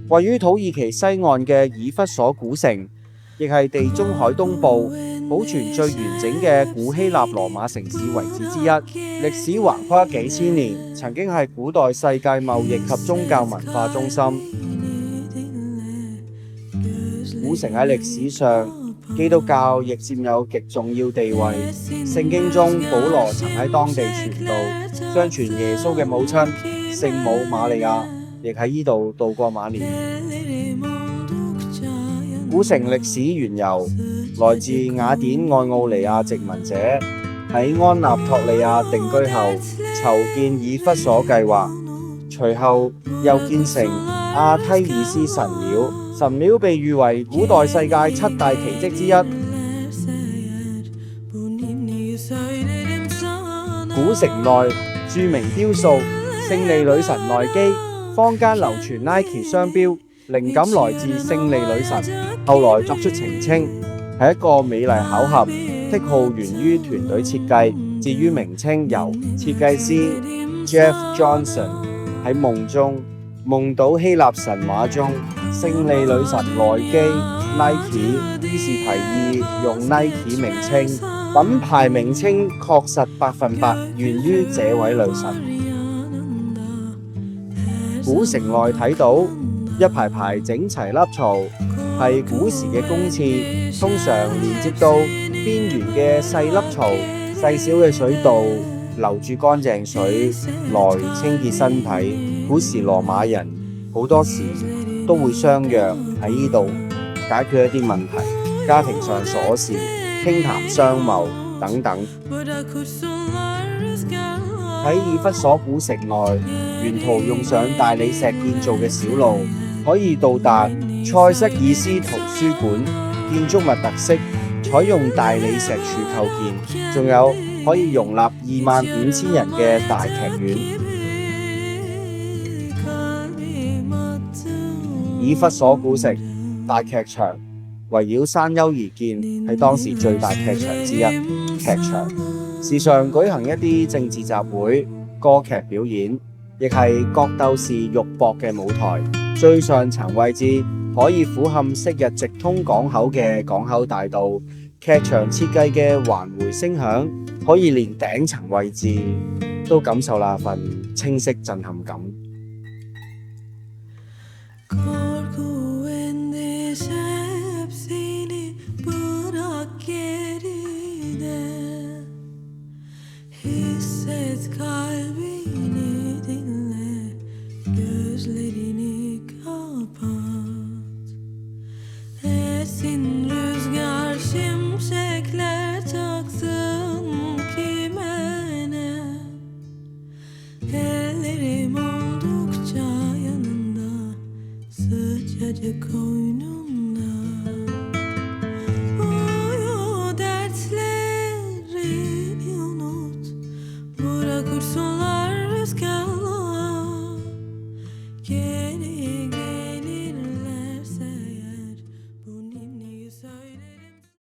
位於土耳其西岸嘅以弗所古城，亦係地中海東部保存最完整嘅古希臘羅馬城市遺址之一。歷史橫跨幾千年，曾經係古代世界貿易及宗教文化中心。古城喺歷史上，基督教亦佔有極重要地位。聖經中，保羅曾喺當地傳道，相傳耶穌嘅母親聖母瑪利亞亦喺呢度度過晚年。古城歷史緣由來自雅典愛奧尼亞殖民者喺安納托利亞定居後，籌建以弗所計劃，隨後又建成阿梯爾斯神廟。神廟被譽為古代世界7大奇蹟之一。古城內著名雕塑勝利女神奈基，坊間流傳 Nike 商標，靈感來自勝利女神，後來作出澄清，係一個美麗巧合，剔號源於團隊設計，至於名稱由設計師 Jeff Johnson 喺夢中夢到希臘神話中勝利女神奈基 Nike， 於是提議用 Nike 名稱，品牌名稱確實100%源於這位女神。古城內睇到一排排整齊凹槽，係古時嘅公廁，通常連接到邊緣嘅細凹槽，細小嘅水道流住乾淨水來清潔身體。古時羅馬人好多時都會相約喺呢度解決一啲問題，家庭上瑣事、傾談商貿等等。喺以弗所古城內，沿途用上大理石建造嘅小路，可以到達塞瑟爾斯圖書館。建築物特色採用大理石柱構建，仲有可以容納25,000人嘅大劇院。以弗所古城大劇場圍繞山丘而建，係當時最大劇場之一。劇場時常舉行一啲政治集會、歌劇表演，亦係角鬥士肉搏嘅舞台。最上層位置可以俯瞰昔日直通港口嘅港口大道。劇場設計嘅環迴聲響，可以連頂層位置都感受那份清晰震撼感。